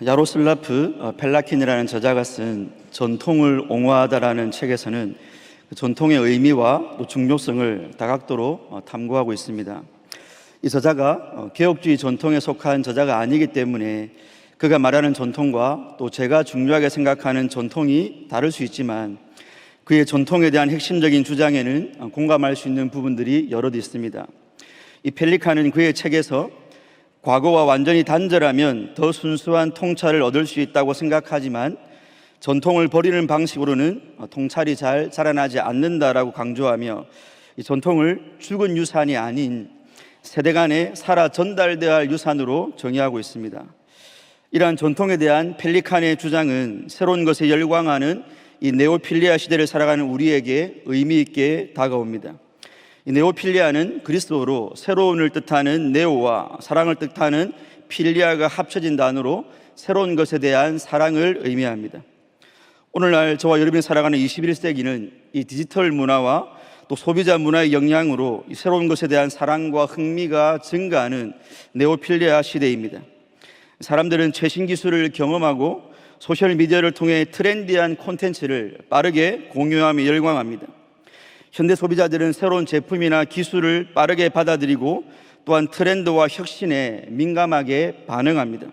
야로슬라프 펠라킨이라는 저자가 쓴 전통을 옹호하다라는 책에서는 그 전통의 의미와 또 중요성을 다각도로 탐구하고 있습니다. 이 저자가 개혁주의 전통에 속한 저자가 아니기 때문에 그가 말하는 전통과 또 제가 중요하게 생각하는 전통이 다를 수 있지만 그의 전통에 대한 핵심적인 주장에는 공감할 수 있는 부분들이 여럿 있습니다. 이 펠리칸은 그의 책에서 과거와 완전히 단절하면 더 순수한 통찰을 얻을 수 있다고 생각하지만 전통을 버리는 방식으로는 통찰이 잘 자라나지 않는다라고 강조하며 이 전통을 죽은 유산이 아닌 세대 간에 살아 전달되어야 할 유산으로 정의하고 있습니다. 이러한 전통에 대한 펠리칸의 주장은 새로운 것에 열광하는 이 네오필리아 시대를 살아가는 우리에게 의미 있게 다가옵니다. 이 네오필리아는 그리스어로 새로운을 뜻하는 네오와 사랑을 뜻하는 필리아가 합쳐진 단어로 새로운 것에 대한 사랑을 의미합니다. 오늘날 저와 여러분이 살아가는 21세기는 이 디지털 문화와 또 소비자 문화의 영향으로 이 새로운 것에 대한 사랑과 흥미가 증가하는 네오필리아 시대입니다. 사람들은 최신 기술을 경험하고 소셜미디어를 통해 트렌디한 콘텐츠를 빠르게 공유하며 열광합니다. 현대 소비자들은 새로운 제품이나 기술을 빠르게 받아들이고 또한 트렌드와 혁신에 민감하게 반응합니다.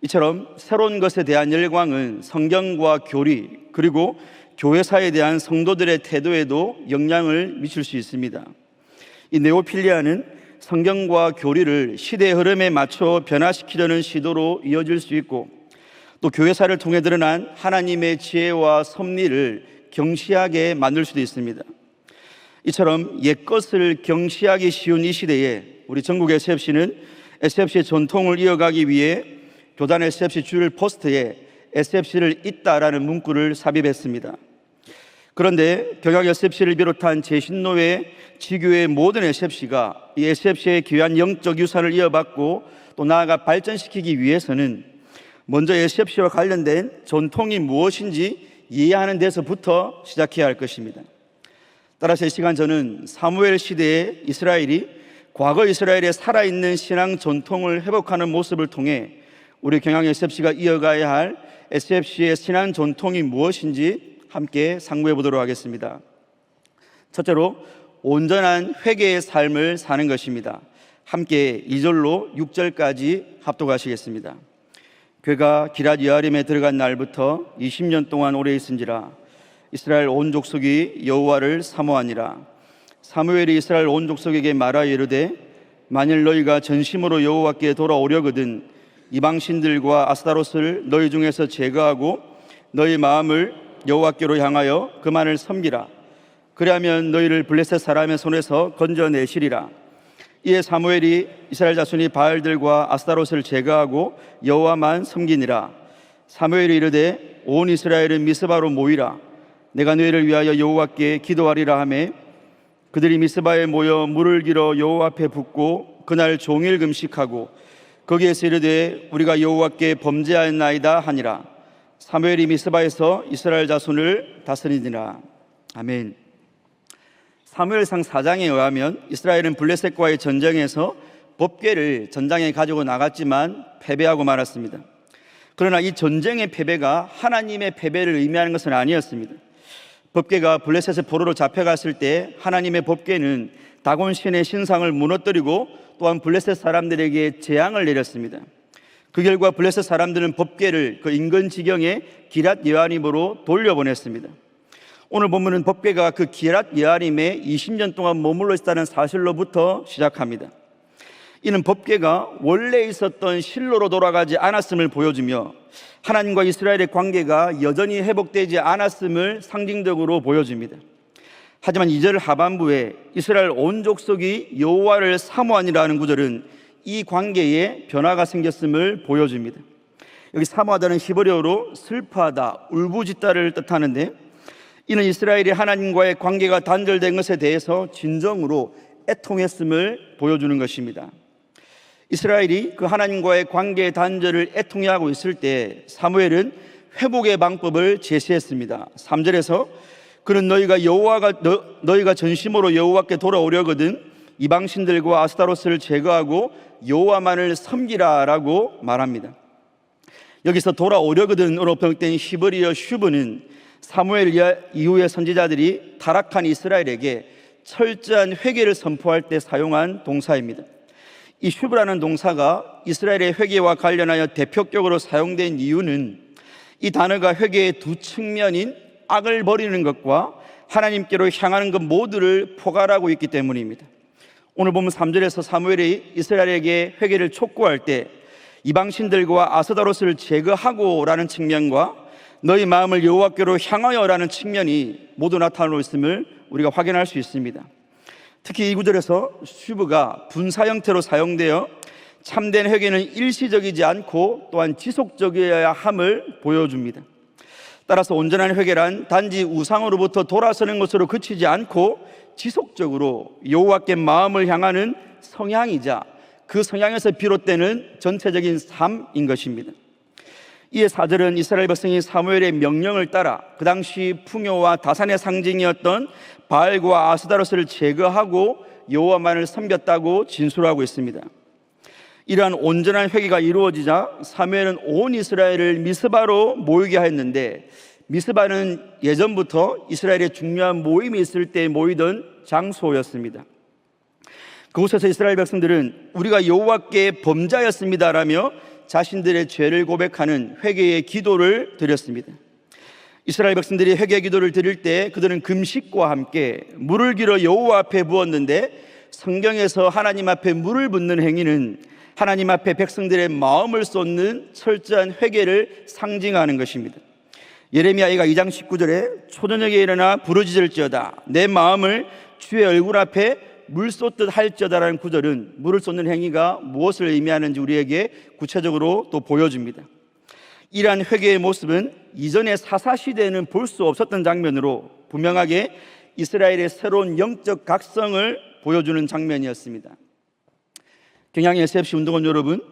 이처럼 새로운 것에 대한 열광은 성경과 교리 그리고 교회사에 대한 성도들의 태도에도 영향을 미칠 수 있습니다. 이 네오필리아는 성경과 교리를 시대의 흐름에 맞춰 변화시키려는 시도로 이어질 수 있고 또 교회사를 통해 드러난 하나님의 지혜와 섭리를 경시하게 만들 수도 있습니다. 이처럼 옛것을 경시하기 쉬운 이 시대에 우리 전국 SFC는 SFC의 전통을 이어가기 위해 교단 SFC 주일 포스트에 SFC를 잇다라는 문구를 삽입했습니다. 그런데 경학 SFC를 비롯한 제신노회 지교의 모든 SFC가 이 SFC의 귀한 영적 유산을 이어받고 또 나아가 발전시키기 위해서는 먼저 SFC와 관련된 전통이 무엇인지 이해하는 데서부터 시작해야 할 것입니다. 따라서 이 시간 저는 사무엘 시대의 이스라엘이 과거 이스라엘의 살아있는 신앙 전통을 회복하는 모습을 통해 우리 경향 SFC가 이어가야 할 SFC의 신앙 전통이 무엇인지 함께 상고해 보도록 하겠습니다. 첫째로 온전한 회개의 삶을 사는 것입니다. 함께 2절로 6절까지 합독하시겠습니다. 그가 기럇 여아림에 들어간 날부터 20년 동안 오래 있은지라 이스라엘 온 족속이 여호와를 사모하니라. 사무엘이 이스라엘 온 족속에게 말하여 이르되 만일 너희가 전심으로 여호와께 돌아오려거든 이방신들과 아스타롯을 너희 중에서 제거하고 너희 마음을 여호와께로 향하여 그만을 섬기라. 그리하면 너희를 블레셋 사람의 손에서 건져내시리라. 이에 사무엘이 이스라엘 자손이 바알들과 아스타롯을 제거하고 여호와만 섬기니라. 사무엘이 이르되 온 이스라엘은 미스바로 모이라. 내가 너희를 위하여 여호와께 기도하리라 하매 그들이 미스바에 모여 물을 길어 여호와 앞에 붓고 그날 종일 금식하고 거기에서 이르되 우리가 여호와께 범죄하였나이다 하니라. 사무엘이 미스바에서 이스라엘 자손을 다스리니라. 아멘. 사무엘상 4장에 의하면 이스라엘은 블레셋과의 전쟁에서 법궤를 전장에 가지고 나갔지만 패배하고 말았습니다. 그러나 이 전쟁의 패배가 하나님의 패배를 의미하는 것은 아니었습니다. 법궤가 블레셋의 포로로 잡혀갔을 때 하나님의 법궤는 다곤 신의 신상을 무너뜨리고 또한 블레셋 사람들에게 재앙을 내렸습니다. 그 결과 블레셋 사람들은 법궤를 그 인근 지경의 기럇 여아림으로 돌려보냈습니다. 오늘 본문은 법궤가 그 기럇 여아림에 20년 동안 머물러 있다는 사실로부터 시작합니다. 이는 법궤가 원래 있었던 실로로 돌아가지 않았음을 보여주며 하나님과 이스라엘의 관계가 여전히 회복되지 않았음을 상징적으로 보여줍니다. 하지만 2절 하반부에 이스라엘 온 족속이 여호와를 사모하니라는 구절은 이 관계에 변화가 생겼음을 보여줍니다. 여기 사모하다는 히브리어로 슬퍼하다, 울부짖다를 뜻하는데 이는 이스라엘이 하나님과의 관계가 단절된 것에 대해서 진정으로 애통했음을 보여주는 것입니다. 이스라엘이 그 하나님과의 관계 단절을 애통해하고 있을 때 사무엘은 회복의 방법을 제시했습니다. 3절에서 그는 너희가 전심으로 여호와께 돌아오려거든 이방신들과 아스타롯을 제거하고 여호와만을 섬기라라고 말합니다. 여기서 돌아오려거든으로 번역된 히브리어 슈브는 사무엘 이후의 선지자들이 타락한 이스라엘에게 철저한 회개를 선포할 때 사용한 동사입니다. 이 슈브라는 동사가 이스라엘의 회개와 관련하여 대표격으로 사용된 이유는 이 단어가 회개의 두 측면인 악을 버리는 것과 하나님께로 향하는 것 모두를 포괄하고 있기 때문입니다. 오늘 보면 3절에서 사무엘이 이스라엘에게 회개를 촉구할 때 이방신들과 아스다로스를 제거하고 라는 측면과 너희 마음을 여호와께로 향하여 라는 측면이 모두 나타나고 있음을 우리가 확인할 수 있습니다. 특히 이 구절에서 슈브가 분사 형태로 사용되어 참된 회개는 일시적이지 않고 또한 지속적이어야 함을 보여줍니다. 따라서 온전한 회개란 단지 우상으로부터 돌아서는 것으로 그치지 않고 지속적으로 여호와께 마음을 향하는 성향이자 그 성향에서 비롯되는 전체적인 삶인 것입니다. 이에 4절은 이스라엘 백성이 사무엘의 명령을 따라 그 당시 풍요와 다산의 상징이었던 바알과 아스다로스를 제거하고 여호와만을 섬겼다고 진술하고 있습니다. 이러한 온전한 회개가 이루어지자 사무엘은 온 이스라엘을 미스바로 모이게 하였는데, 미스바는 예전부터 이스라엘의 중요한 모임이 있을 때 모이던 장소였습니다. 그곳에서 이스라엘 백성들은 우리가 여호와께 범죄하였습니다라며 자신들의 죄를 고백하는 회개의 기도를 드렸습니다. 이스라엘 백성들이 회개 기도를 드릴 때 그들은 금식과 함께 물을 길어 여호와 앞에 부었는데, 성경에서 하나님 앞에 물을 붓는 행위는 하나님 앞에 백성들의 마음을 쏟는 철저한 회개를 상징하는 것입니다. 예레미야가 2장 19절에 초저녁에 일어나 부르짖을지어다 내 마음을 주의 얼굴 앞에 물 쏟듯 할지어다라는 구절은 물을 쏟는 행위가 무엇을 의미하는지 우리에게 구체적으로 또 보여줍니다. 이러한 회개의 모습은 이전의 사사시대에는 볼 수 없었던 장면으로 분명하게 이스라엘의 새로운 영적 각성을 보여주는 장면이었습니다. 경향 SFC 운동원 여러분,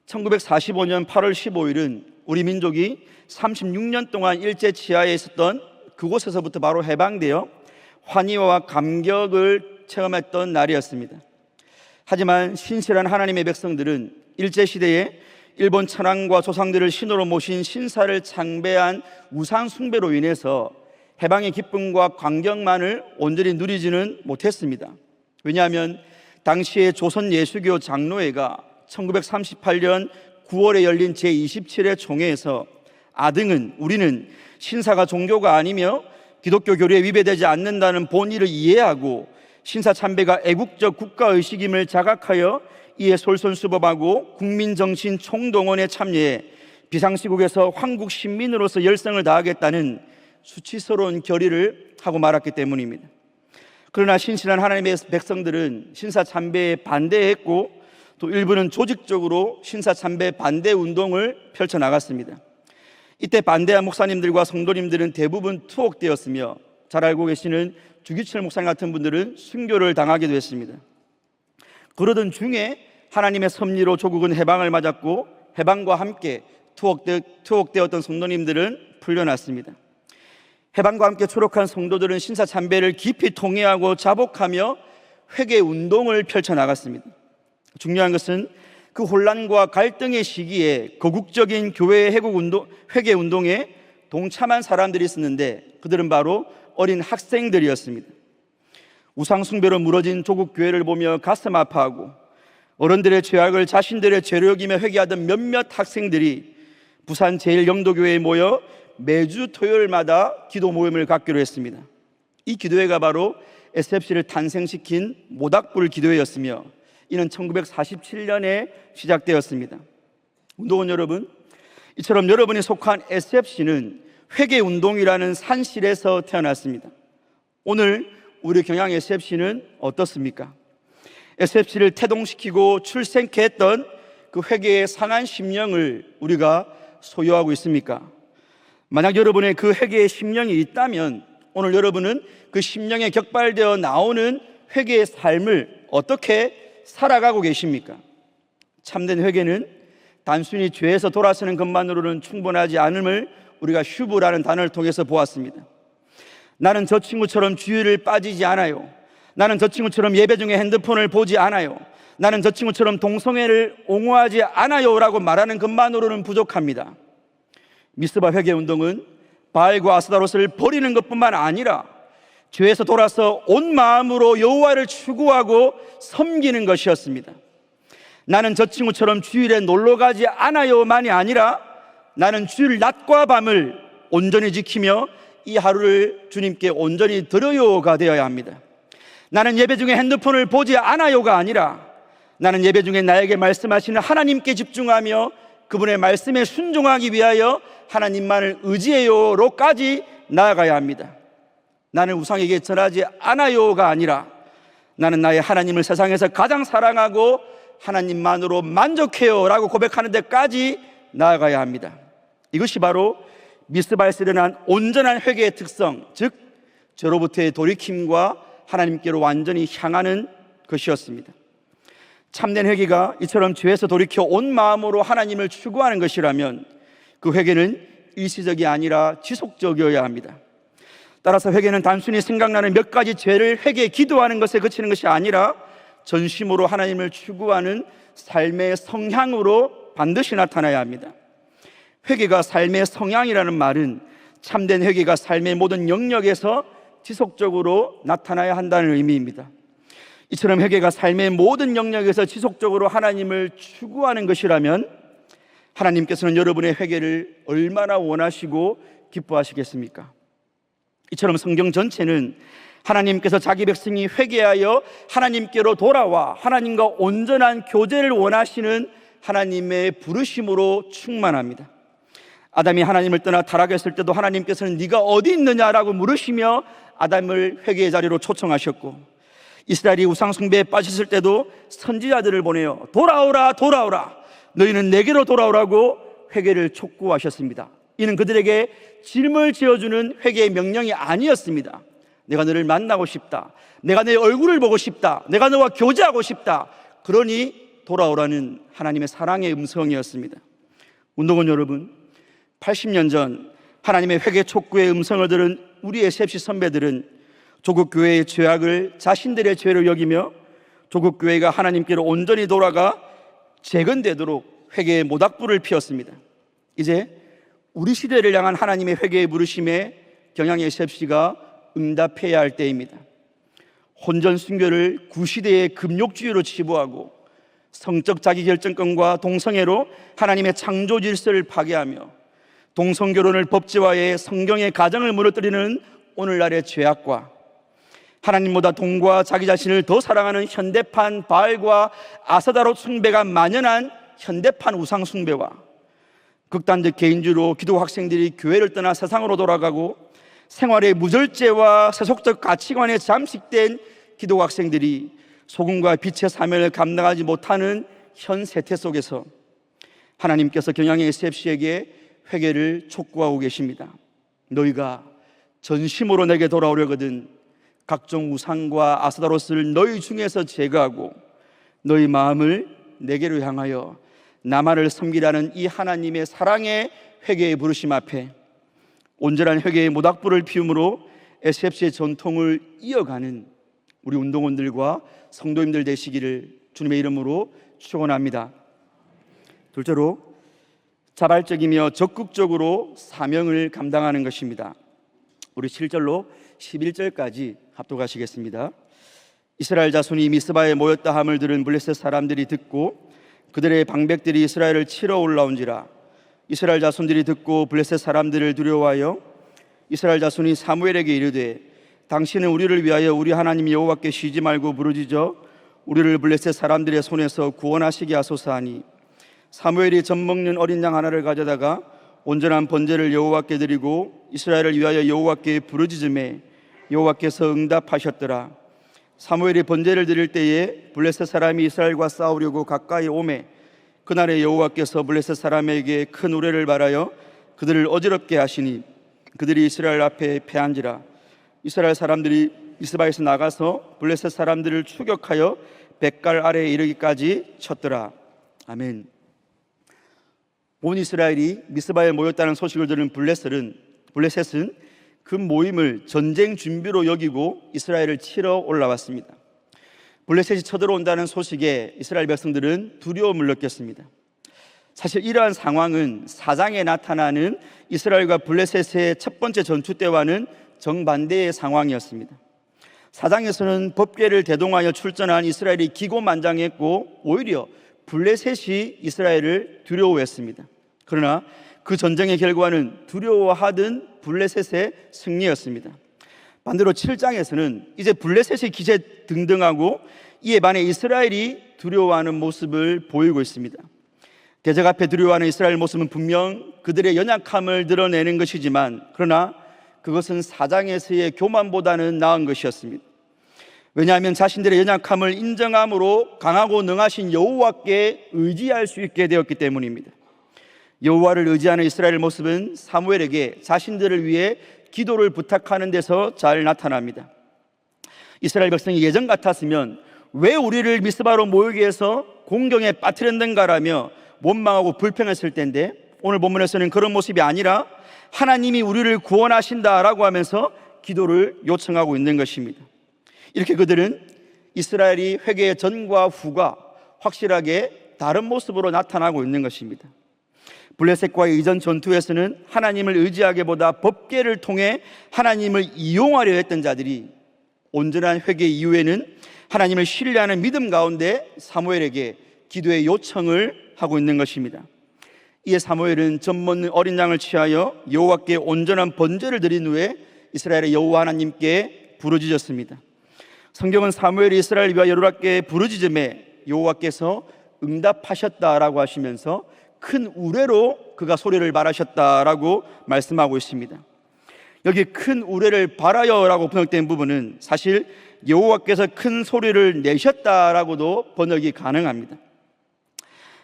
1945년 8월 15일은 우리 민족이 36년 동안 일제 치하에 있었던 그곳에서부터 바로 해방되어 환희와 감격을 체험했던 날이었습니다. 하지만 신실한 하나님의 백성들은 일제시대에 일본 천황과 조상들을 신으로 모신 신사를 창배한 우상 숭배로 인해서 해방의 기쁨과 광경만을 온전히 누리지는 못했습니다. 왜냐하면 당시에 조선 예수교 장로회가 1938년 9월에 열린 제27회 총회에서 아등은 우리는 신사가 종교가 아니며 기독교 교리에 위배되지 않는다는 본의를 이해하고 신사 참배가 애국적 국가의식임을 자각하여 이에 솔선수범하고 국민정신 총동원에 참여해 비상시국에서 황국 신민으로서 열성을 다하겠다는 수치스러운 결의를 하고 말았기 때문입니다. 그러나 신실한 하나님의 백성들은 신사 참배에 반대했고 또 일부는 조직적으로 신사 참배 반대 운동을 펼쳐나갔습니다. 이때 반대한 목사님들과 성도님들은 대부분 투옥되었으며 잘 알고 계시는 주기철 목사님 같은 분들은 순교를 당하기도 했습니다. 그러던 중에 하나님의 섭리로 조국은 해방을 맞았고 해방과 함께 투옥되었던 성도님들은 풀려났습니다. 해방과 함께 추록한 성도들은 신사 참배를 깊이 통회하고 자복하며 회개 운동을 펼쳐나갔습니다. 중요한 것은 그 혼란과 갈등의 시기에 거국적인 교회의 회개 운동에 동참한 사람들이 있었는데 그들은 바로 어린 학생들이었습니다. 우상숭배로 무너진 조국 교회를 보며 가슴 아파하고 어른들의 죄악을 자신들의 죄로 여기며 회개하던 몇몇 학생들이 부산 제1영도교회에 모여 매주 토요일마다 기도 모임을 갖기로 했습니다. 이 기도회가 바로 SFC를 탄생시킨 모닥불 기도회였으며 이는 1947년에 시작되었습니다. 운동원 여러분, 이처럼 여러분이 속한 SFC는 회개운동이라는 산실에서 태어났습니다. 오늘 우리 경향 SFC는 어떻습니까? SFC를 태동시키고 출생케 했던 그 회개의 상한 심령을 우리가 소유하고 있습니까? 만약 여러분의 그 회개의 심령이 있다면 오늘 여러분은 그 심령에 격발되어 나오는 회개의 삶을 어떻게 살아가고 계십니까? 참된 회개는 단순히 죄에서 돌아서는 것만으로는 충분하지 않음을 우리가 슈브라는 단어를 통해서 보았습니다. 나는 저 친구처럼 주일을 빠지지 않아요. 나는 저 친구처럼 예배 중에 핸드폰을 보지 않아요. 나는 저 친구처럼 동성애를 옹호하지 않아요 라고 말하는 것만으로는 부족합니다. 미스바 회개 운동은 바알과 아스타롯을 버리는 것뿐만 아니라 죄에서 돌아서 온 마음으로 여호와를 추구하고 섬기는 것이었습니다. 나는 저 친구처럼 주일에 놀러 가지 않아요만이 아니라 나는 주일 낮과 밤을 온전히 지키며 이 하루를 주님께 온전히 드려요가 되어야 합니다. 나는 예배 중에 핸드폰을 보지 않아요가 아니라 나는 예배 중에 나에게 말씀하시는 하나님께 집중하며 그분의 말씀에 순종하기 위하여 하나님만을 의지해요로까지 나아가야 합니다. 나는 우상에게 절하지 않아요가 아니라 나는 나의 하나님을 세상에서 가장 사랑하고 하나님만으로 만족해요 라고 고백하는 데까지 나아가야 합니다. 이것이 바로 미스바에서 일어난 온전한 회개의 특성, 즉 죄로부터의 돌이킴과 하나님께로 완전히 향하는 것이었습니다. 참된 회개가 이처럼 죄에서 돌이켜 온 마음으로 하나님을 추구하는 것이라면 그 회개는 일시적이 아니라 지속적이어야 합니다. 따라서 회개는 단순히 생각나는 몇 가지 죄를 회개에 기도하는 것에 그치는 것이 아니라 전심으로 하나님을 추구하는 삶의 성향으로 반드시 나타나야 합니다. 회개가 삶의 성향이라는 말은 참된 회개가 삶의 모든 영역에서 지속적으로 나타나야 한다는 의미입니다. 이처럼 회개가 삶의 모든 영역에서 지속적으로 하나님을 추구하는 것이라면 하나님께서는 여러분의 회개를 얼마나 원하시고 기뻐하시겠습니까? 이처럼 성경 전체는 하나님께서 자기 백성이 회개하여 하나님께로 돌아와 하나님과 온전한 교제를 원하시는 하나님의 부르심으로 충만합니다. 아담이 하나님을 떠나 타락했을 때도 하나님께서는 네가 어디 있느냐라고 물으시며 아담을 회개의 자리로 초청하셨고, 이스라엘이 우상 숭배에 빠졌을 때도 선지자들을 보내어 돌아오라 돌아오라 너희는 내게로 돌아오라고 회개를 촉구하셨습니다. 이는 그들에게 짐을 지어주는 회개의 명령이 아니었습니다. 내가 너를 만나고 싶다, 내가 내 얼굴을 보고 싶다, 내가 너와 교제하고 싶다, 그러니 돌아오라는 하나님의 사랑의 음성이었습니다. 운동원 여러분, 80년 전 하나님의 회개 촉구의 음성을 들은 우리의 셉시 선배들은 조국 교회의 죄악을 자신들의 죄로 여기며 조국 교회가 하나님께로 온전히 돌아가 재건되도록 회개의 모닥불을 피웠습니다. 이제 우리 시대를 향한 하나님의 회개의 부르심에 경양의 셉시가 응답해야 할 때입니다. 혼전 순교를 구시대의 금욕주의로 치부하고 성적 자기결정권과 동성애로 하나님의 창조 질서를 파괴하며 동성결혼을 법제화해 성경의 가정을 무너뜨리는 오늘날의 죄악과 하나님보다 돈과 자기 자신을 더 사랑하는 현대판 바알과 아스타롯 숭배가 만연한 현대판 우상 숭배와 극단적 개인주의로 기독 학생들이 교회를 떠나 세상으로 돌아가고 생활의 무절제와 세속적 가치관에 잠식된 기독 학생들이 소금과 빛의 사명을 감당하지 못하는 현 세태 속에서 하나님께서 경양의 셉시에게 회개를 촉구하고 계십니다. 너희가 전심으로 내게 돌아오려거든 각종 우상과 아스타롯을 너희 중에서 제거하고 너희 마음을 내게로 향하여 나만을 섬기라는 이 하나님의 사랑의 회개의 부르심 앞에 온전한 회개의 모닥불을 피움으로 SFC의 전통을 이어가는 우리 운동원들과 성도님들 되시기를 주님의 이름으로 축원합니다. 둘째로, 자발적이며 적극적으로 사명을 감당하는 것입니다. 우리 7절로 11절까지 합독하시겠습니다. 이스라엘 자손이 미스바에 모였다 함을 들은 블레셋 사람들이 듣고 그들의 방백들이 이스라엘을 치러 올라온지라. 이스라엘 자손들이 듣고 블레셋 사람들을 두려워하여 이스라엘 자손이 사무엘에게 이르되 당신은 우리를 위하여 우리 하나님 여호와께 쉬지 말고 부르짖어 우리를 블레셋 사람들의 손에서 구원하시게 하소서 하니, 사무엘이 젖 먹는 어린 양 하나를 가져다가 온전한 번제를 여호와께 드리고 이스라엘을 위하여 여호와께 부르짖음에 여호와께서 응답하셨더라. 사무엘이 번제를 드릴 때에 블레셋 사람이 이스라엘과 싸우려고 가까이 오매 그날에 여호와께서 블레셋 사람에게 큰 우레를 발하여 그들을 어지럽게 하시니 그들이 이스라엘 앞에 패한지라. 이스라엘 사람들이 미스바에서 나가서 블레셋 사람들을 추격하여 뱃갈 아래에 이르기까지 쳤더라. 아멘. 온 이스라엘이 미스바에 모였다는 소식을 들은 블레셋은 그 모임을 전쟁 준비로 여기고 이스라엘을 치러 올라왔습니다. 블레셋이 쳐들어온다는 소식에 이스라엘 백성들은 두려움을 느꼈습니다. 사실 이러한 상황은 4장에 나타나는 이스라엘과 블레셋의 첫 번째 전투 때와는 정반대의 상황이었습니다. 4장에서는 법궤를 대동하여 출전한 이스라엘이 기고만장했고 오히려 블레셋이 이스라엘을 두려워했습니다. 그러나 그 전쟁의 결과는 두려워하던 블레셋의 승리였습니다. 반대로 7장에서는 이제 블레셋이 기세등등하고 이에 반해 이스라엘이 두려워하는 모습을 보이고 있습니다. 대적 앞에 두려워하는 이스라엘 모습은 분명 그들의 연약함을 드러내는 것이지만 그러나 그것은 4장에서의 교만보다는 나은 것이었습니다. 왜냐하면 자신들의 연약함을 인정함으로 강하고 능하신 여호와께 의지할 수 있게 되었기 때문입니다. 여호와를 의지하는 이스라엘 모습은 사무엘에게 자신들을 위해 기도를 부탁하는 데서 잘 나타납니다. 이스라엘 백성이 예전 같았으면 왜 우리를 미스바로 모이게 해서 공경에 빠뜨렸는가라며 원망하고 불평했을 텐데 오늘 본문에서는 그런 모습이 아니라 하나님이 우리를 구원하신다라고 하면서 기도를 요청하고 있는 것입니다. 이렇게 그들은 이스라엘이 회개의 전과 후가 확실하게 다른 모습으로 나타나고 있는 것입니다. 블레셋과의 이전 전투에서는 하나님을 의지하기보다 법궤를 통해 하나님을 이용하려 했던 자들이 온전한 회개 이후에는 하나님을 신뢰하는 믿음 가운데 사무엘에게 기도의 요청을 하고 있는 것입니다. 이에 사무엘은 젖 먹는 어린 양을 취하여 여호와께 온전한 번제를 드린 후에 이스라엘의 여호와 하나님께 부르짖었습니다. 성경은 사무엘이 이스라엘 위하여 여호와께 부르짖음에 여호와께서 응답하셨다라고 하시면서 큰 우레로 그가 소리를 발하셨다라고 말씀하고 있습니다. 여기 큰 우레를 발하여라고 번역된 부분은 사실 여호와께서 큰 소리를 내셨다라고도 번역이 가능합니다.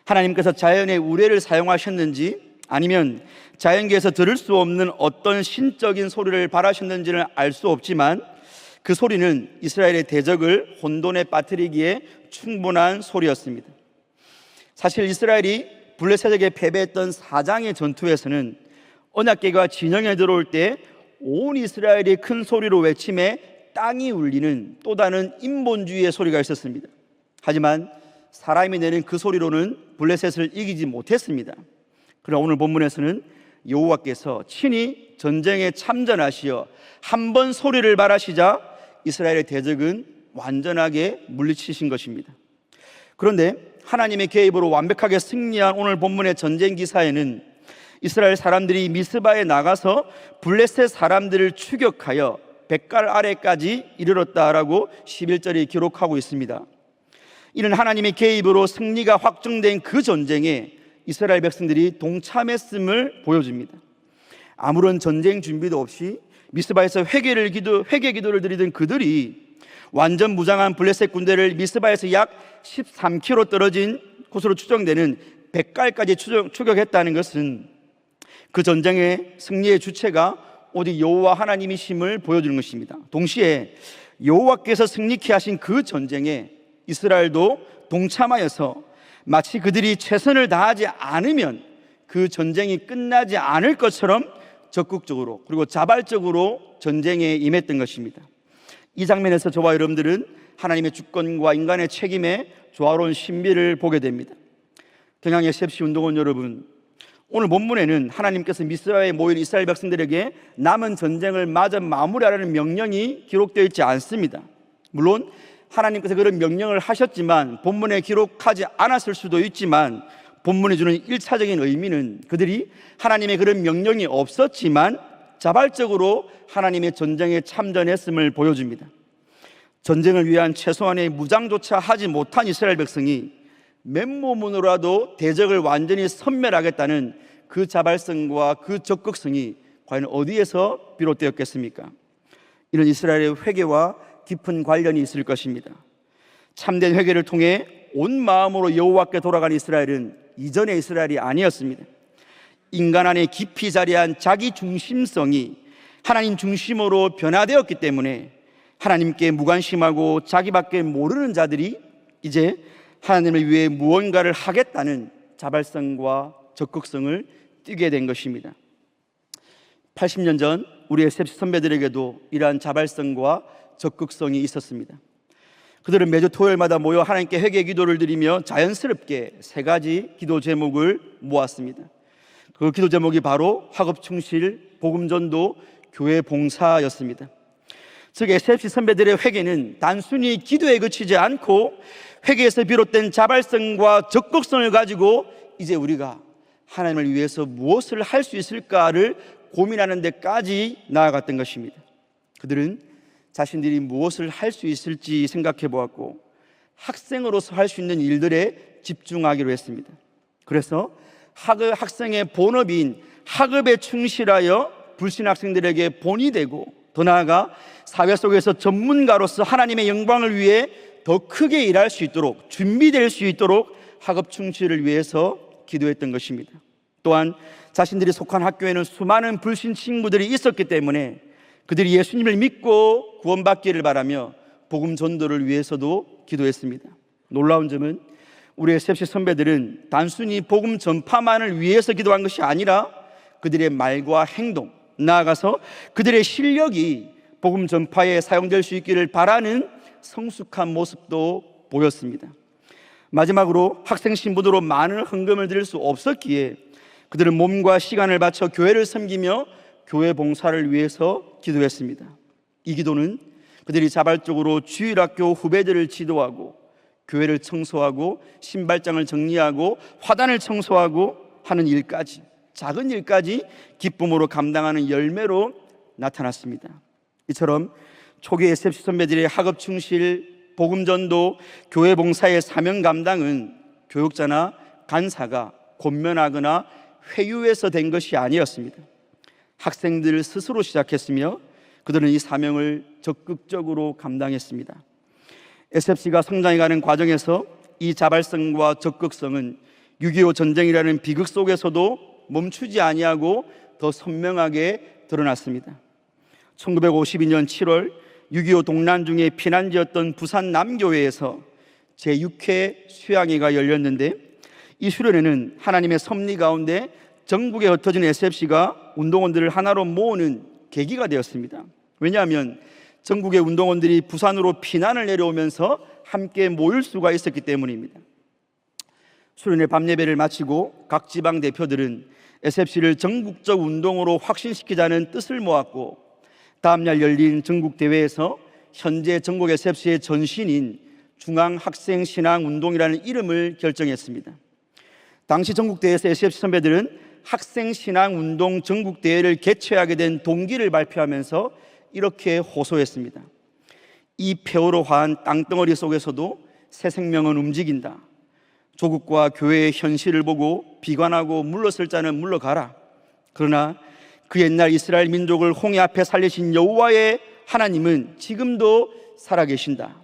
하나님께서 자연의 우레를 사용하셨는지 아니면 자연계에서 들을 수 없는 어떤 신적인 소리를 발하셨는지는 알 수 없지만 그 소리는 이스라엘의 대적을 혼돈에 빠뜨리기에 충분한 소리였습니다. 사실 이스라엘이 블레셋에게 패배했던 4장의 전투에서는 언약궤가 진영에 들어올 때 온 이스라엘이 큰 소리로 외침에 땅이 울리는 또 다른 인본주의의 소리가 있었습니다. 하지만 사람이 내는 그 소리로는 블레셋을 이기지 못했습니다. 그러나 오늘 본문에서는 여호와께서 친히 전쟁에 참전하시어 한 번 소리를 발하시자 이스라엘의 대적은 완전하게 물리치신 것입니다. 그런데 하나님의 개입으로 완벽하게 승리한 오늘 본문의 전쟁 기사에는 이스라엘 사람들이 미스바에 나가서 블레셋 사람들을 추격하여 뱃갈 아래까지 이르렀다라고 11절이 기록하고 있습니다. 이는 하나님의 개입으로 승리가 확정된 그 전쟁에 이스라엘 백성들이 동참했음을 보여줍니다. 아무런 전쟁 준비도 없이 미스바에서 회개 기도를 드리던 그들이 완전 무장한 블레셋 군대를 미스바에서 약 13km 떨어진 곳으로 추정되는 뱃갈까지 추격했다는 것은 그 전쟁의 승리의 주체가 오직 여호와 하나님이심을 보여주는 것입니다. 동시에 여호와께서 승리케 하신 그 전쟁에 이스라엘도 동참하여서 마치 그들이 최선을 다하지 않으면 그 전쟁이 끝나지 않을 것처럼 적극적으로 그리고 자발적으로 전쟁에 임했던 것입니다. 이 장면에서 저와 여러분들은 하나님의 주권과 인간의 책임의 조화로운 신비를 보게 됩니다. 경향의 셉시 운동원 여러분, 오늘 본문에는 하나님께서 미스바에 모인 이스라엘 백성들에게 남은 전쟁을 마저 마무리하라는 명령이 기록되어 있지 않습니다. 물론 하나님께서 그런 명령을 하셨지만 본문에 기록하지 않았을 수도 있지만 본문이 주는 1차적인 의미는 그들이 하나님의 그런 명령이 없었지만 자발적으로 하나님의 전쟁에 참전했음을 보여줍니다. 전쟁을 위한 최소한의 무장조차 하지 못한 이스라엘 백성이 맨몸으로라도 대적을 완전히 섬멸하겠다는 그 자발성과 그 적극성이 과연 어디에서 비롯되었겠습니까? 이는 이스라엘의 회개와 깊은 관련이 있을 것입니다. 참된 회개를 통해 온 마음으로 여호와께 돌아간 이스라엘은 이전의 이스라엘이 아니었습니다. 인간 안에 깊이 자리한 자기 중심성이 하나님 중심으로 변화되었기 때문에 하나님께 무관심하고 자기밖에 모르는 자들이 이제 하나님을 위해 무언가를 하겠다는 자발성과 적극성을 띠게 된 것입니다. 80년 전 우리의 셉시 선배들에게도 이러한 자발성과 적극성이 있었습니다. 그들은 매주 토요일마다 모여 하나님께 회개 기도를 드리며 자연스럽게 세 가지 기도 제목을 모았습니다. 그 기도 제목이 바로 학업 충실, 복음 전도, 교회 봉사였습니다. 즉 SFC 선배들의 회개는 단순히 기도에 그치지 않고 회개에서 비롯된 자발성과 적극성을 가지고 이제 우리가 하나님을 위해서 무엇을 할 수 있을까를 고민하는 데까지 나아갔던 것입니다. 그들은 자신들이 무엇을 할 수 있을지 생각해 보았고 학생으로서 할 수 있는 일들에 집중하기로 했습니다. 그래서 학생의 본업인 학업에 충실하여 불신 학생들에게 본이 되고, 더 나아가 사회 속에서 전문가로서 하나님의 영광을 위해 더 크게 일할 수 있도록, 준비될 수 있도록 학업 충실을 위해서 기도했던 것입니다. 또한 자신들이 속한 학교에는 수많은 불신 친구들이 있었기 때문에 그들이 예수님을 믿고 구원받기를 바라며 복음 전도를 위해서도 기도했습니다. 놀라운 점은 우리 SFC 선배들은 단순히 복음 전파만을 위해서 기도한 것이 아니라 그들의 말과 행동, 나아가서 그들의 실력이 복음 전파에 사용될 수 있기를 바라는 성숙한 모습도 보였습니다. 마지막으로 학생 신분으로 많은 헌금을 드릴 수 없었기에 그들은 몸과 시간을 바쳐 교회를 섬기며 교회 봉사를 위해서 기도했습니다. 이 기도는 그들이 자발적으로 주일학교 후배들을 지도하고 교회를 청소하고 신발장을 정리하고 화단을 청소하고 하는 일까지, 작은 일까지 기쁨으로 감당하는 열매로 나타났습니다. 이처럼 초기 SFC 선배들의 학업 충실, 복음 전도, 교회 봉사의 사명 감당은 교육자나 간사가 권면하거나 회유해서 된 것이 아니었습니다. 학생들 스스로 시작했으며 그들은 이 사명을 적극적으로 감당했습니다. SFC가 성장해가는 과정에서 이 자발성과 적극성은 6.25 전쟁이라는 비극 속에서도 멈추지 아니하고 더 선명하게 드러났습니다. 1952년 7월 6.25 동란 중에 피난지였던 부산 남교회에서 제6회 수양회가 열렸는데, 이 수련회는 하나님의 섭리 가운데 전국에 흩어진 SFC가 운동원들을 하나로 모으는 계기가 되었습니다. 왜냐하면 전국의 운동원들이 부산으로 피난을 내려오면서 함께 모일 수가 있었기 때문입니다. 수련회 밤예배를 마치고 각 지방 대표들은 SFC를 전국적 운동으로 확신시키자는 뜻을 모았고, 다음날 열린 전국대회에서 현재 전국 SFC의 전신인 중앙학생신앙운동이라는 이름을 결정했습니다. 당시 전국대회에서 SFC 선배들은 학생신앙운동 전국대회를 개최하게 된 동기를 발표하면서 이렇게 호소했습니다. 이 폐허로 화한 땅덩어리 속에서도 새 생명은 움직인다. 조국과 교회의 현실을 보고 비관하고 물러설 자는 물러가라. 그러나 그 옛날 이스라엘 민족을 홍해 앞에 살리신 여호와의 하나님은 지금도 살아계신다.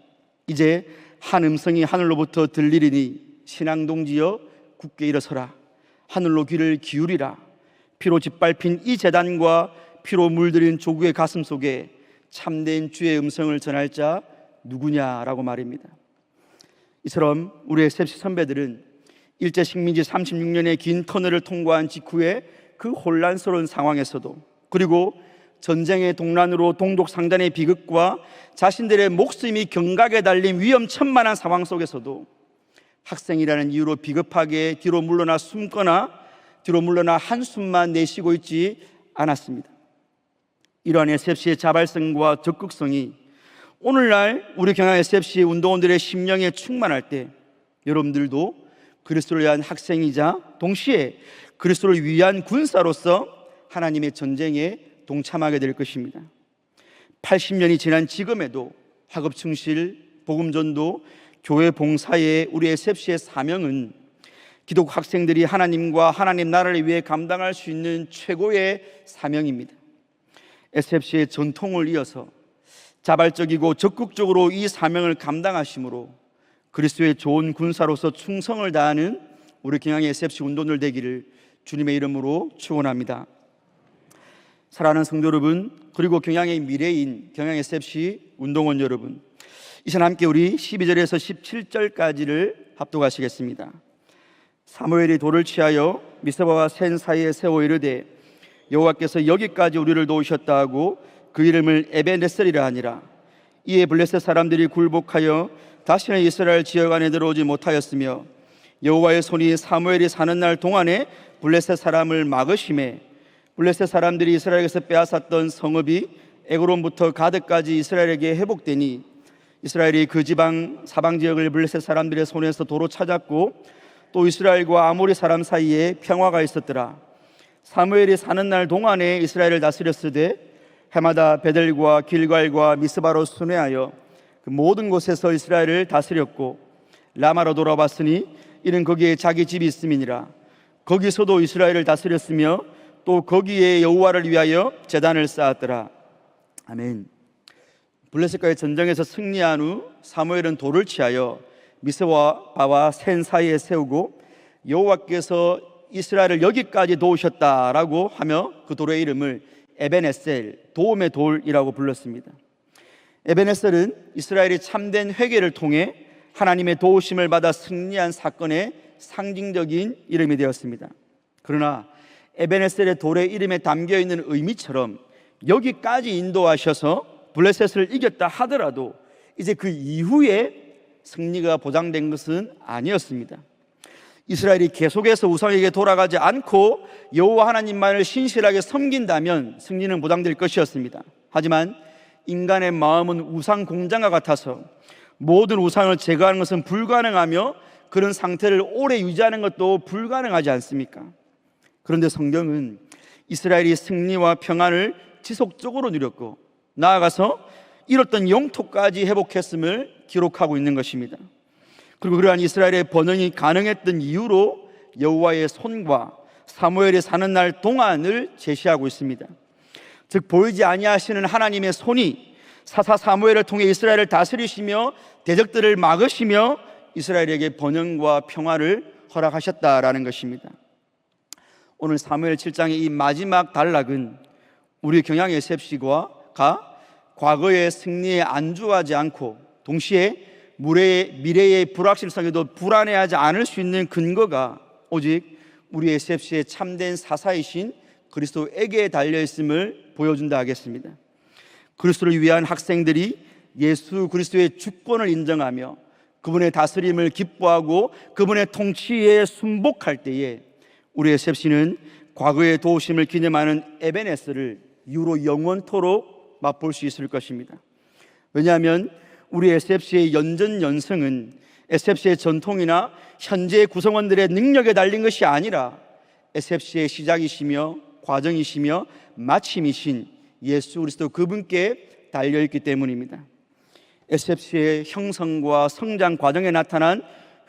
이제 한 음성이 하늘로부터 들리리니 신앙동지여 굳게 일어서라. 하늘로 귀를 기울이라. 피로 짓밟힌 이 제단과 피로 물들인 조국의 가슴 속에 참된 주의 음성을 전할 자 누구냐라고 말입니다. 이처럼 우리 SFC 선배들은 일제 식민지 36년의 긴 터널을 통과한 직후에 그 혼란스러운 상황에서도, 그리고 전쟁의 동란으로 동독상잔의 비극과 자신들의 목숨이 경각에 달린 위험천만한 상황 속에서도 학생이라는 이유로 비겁하게 뒤로 물러나 숨거나 뒤로 물러나 한숨만 내쉬고 있지 않았습니다. 이러한 SFC의 자발성과 적극성이 오늘날 우리 경양 SFC 운동원들의 심령에 충만할 때 여러분들도 그리스도를 위한 학생이자 동시에 그리스도를 위한 군사로서 하나님의 전쟁에 동참하게 될 것입니다. 80년이 지난 지금에도 학업 충실, 복음 전도, 교회 봉사의 우리 SFC의 사명은 기독 학생들이 하나님과 하나님 나라를 위해 감당할 수 있는 최고의 사명입니다. SFC의 전통을 이어서 자발적이고 적극적으로 이 사명을 감당하심으로 그리스도의 좋은 군사로서 충성을 다하는 우리 경양의 SFC 운동들 되기를 주님의 이름으로 축원합니다. 사랑하는 성도 여러분, 그리고 경양의 미래인 경양 SFC 운동원 여러분, 이 시간 함께 우리 12절에서 17절까지를 합독하시겠습니다. 사무엘이 돌을 취하여 미스바와 센 사이에 세워 이르되 여호와께서 여기까지 우리를 도우셨다 하고 그 이름을 에베네셀이라 하니라. 이에 블레셋 사람들이 굴복하여 다시는 이스라엘 지역 안에 들어오지 못하였으며 여호와의 손이 사무엘이 사는 날 동안에 블레셋 사람을 막으심에 블레셋 사람들이 이스라엘에게서 빼앗았던 성읍이 에그론부터 가드까지 이스라엘에게 회복되니 이스라엘이 그 지방 사방 지역을 블레셋 사람들의 손에서 도로 찾았고 또 이스라엘과 아모리 사람 사이에 평화가 있었더라. 사무엘이 사는 날 동안에 이스라엘을 다스렸으되 해마다 베델과 길갈과 미스바로 순회하여 그 모든 곳에서 이스라엘을 다스렸고 라마로 돌아왔으니 이는 거기에 자기 집이 있음이니라. 거기서도 이스라엘을 다스렸으며 또 거기에 여호와를 위하여 제단을 쌓았더라. 아멘. 블레셋과의 전쟁에서 승리한 후 사무엘은 돌을 취하여 미스와 바와 센 사이에 세우고 여호와께서 이스라엘을 여기까지 도우셨다라고 하며 그 돌의 이름을 에벤에셀, 도움의 돌이라고 불렀습니다. 에벤에셀은 이스라엘이 참된 회개를 통해 하나님의 도우심을 받아 승리한 사건의 상징적인 이름이 되었습니다. 그러나 에벤에셀의 돌의 이름에 담겨있는 의미처럼 여기까지 인도하셔서 블레셋을 이겼다 하더라도 이제 그 이후에 승리가 보장된 것은 아니었습니다. 이스라엘이 계속해서 우상에게 돌아가지 않고 여호와 하나님만을 신실하게 섬긴다면 승리는 보장될 것이었습니다. 하지만 인간의 마음은 우상 공장과 같아서 모든 우상을 제거하는 것은 불가능하며 그런 상태를 오래 유지하는 것도 불가능하지 않습니까? 그런데 성경은 이스라엘이 승리와 평안을 지속적으로 누렸고 나아가서 잃었던 영토까지 회복했음을 기록하고 있는 것입니다. 그리고 그러한 이스라엘의 번영이 가능했던 이유로 여호와의 손과 사무엘이 사는 날 동안을 제시하고 있습니다. 즉 보이지 아니하시는 하나님의 손이 사사 사무엘을 통해 이스라엘을 다스리시며 대적들을 막으시며 이스라엘에게 번영과 평화를 허락하셨다라는 것입니다. 오늘 사무엘 7장의 이 마지막 단락은 우리 경향 SFC가 과거의 승리에 안주하지 않고 동시에 미래의 불확실성에도 불안해하지 않을 수 있는 근거가 오직 우리 SFC의 참된 사사이신 그리스도에게 달려있음을 보여준다 하겠습니다. 그리스도를 위한 학생들이 예수 그리스도의 주권을 인정하며 그분의 다스림을 기뻐하고 그분의 통치에 순복할 때에 우리 SFC는 과거의 도우심을 기념하는 에벤에스를 이후로 영원토록 맛볼 수 있을 것입니다. 왜냐하면 우리 SFC의 연전연승은 SFC의 전통이나 현재 구성원들의 능력에 달린 것이 아니라 SFC의 시작이시며 과정이시며 마침이신 예수 그리스도 그분께 달려있기 때문입니다. SFC의 형성과 성장 과정에 나타난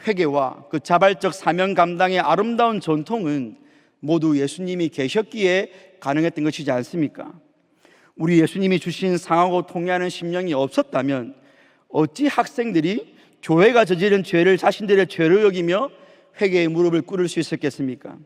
회개와 그 자발적 사명 감당의 아름다운 전통은 모두 예수님이 계셨기에 가능했던 것이지 않습니까? 우리 예수님이 주신 상하고 통회하는 심령이 없었다면 어찌 학생들이 교회가 저지른 죄를 자신들의 죄로 여기며 회개의 무릎을 꿇을 수 있었겠습니까?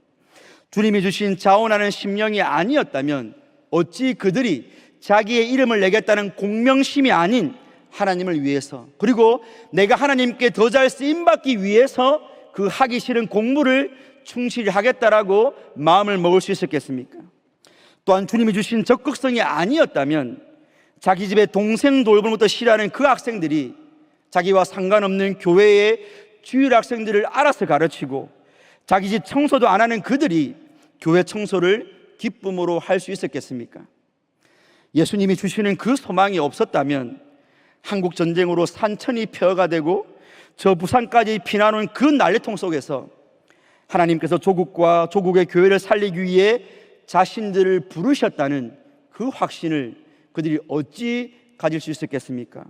주님이 주신 자원하는 심령이 아니었다면 어찌 그들이 자기의 이름을 내겠다는 공명심이 아닌 하나님을 위해서 그리고 내가 하나님께 더 잘 쓰임받기 위해서 그 하기 싫은 공부를 충실히 하겠다라고 마음을 먹을 수 있었겠습니까? 또한 주님이 주신 적극성이 아니었다면 자기 집에 동생 돌보는 것도 싫어하는 그 학생들이 자기와 상관없는 교회의 주일 학생들을 알아서 가르치고 자기 집 청소도 안 하는 그들이 교회 청소를 기쁨으로 할 수 있었겠습니까? 예수님이 주시는 그 소망이 없었다면 한국 전쟁으로 산천이 폐허가 되고 저 부산까지 피난온 그 난리통 속에서 하나님께서 조국과 조국의 교회를 살리기 위해 자신들을 부르셨다는 그 확신을 그들이 어찌 가질 수 있었겠습니까?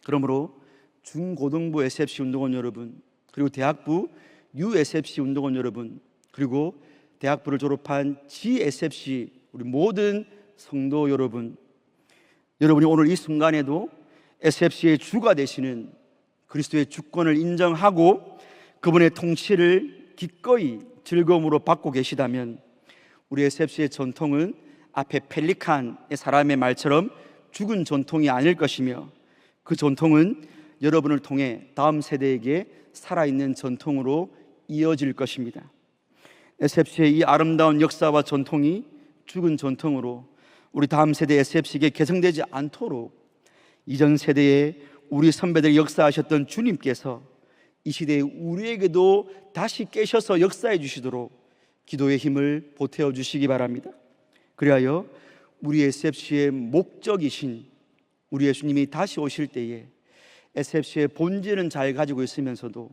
그러므로 중고등부 SFC 운동원 여러분, 그리고 대학부 USFC 운동원 여러분, 그리고 대학부를 졸업한 GSFC 우리 모든 성도 여러분, 여러분이 오늘 이 순간에도 SFC의 주가 되시는 그리스도의 주권을 인정하고 그분의 통치를 기꺼이 즐거움으로 받고 계시다면 우리 SFC의 전통은 앞에 펠리칸의 사람의 말처럼 죽은 전통이 아닐 것이며 그 전통은 여러분을 통해 다음 세대에게 살아있는 전통으로 이어질 것입니다. SFC의 이 아름다운 역사와 전통이 죽은 전통으로 우리 다음 세대 SFC에게 계승되지 않도록 이전 세대에 우리 선배들 역사하셨던 주님께서 이 시대에 우리에게도 다시 깨셔서 역사해 주시도록 기도의 힘을 보태어 주시기 바랍니다. 그리하여 우리 SFC의 목적이신 우리 예수님이 다시 오실 때에 SFC의 본질은 잘 가지고 있으면서도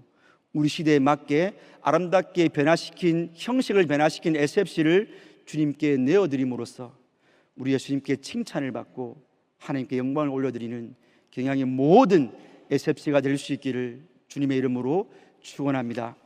우리 시대에 맞게 아름답게 변화시킨, 형식을 변화시킨 SFC를 주님께 내어드림으로써 우리 예수님께 칭찬을 받고 하나님께 영광을 올려드리는 경향의 모든 SFC가 될 수 있기를 주님의 이름으로 축원합니다.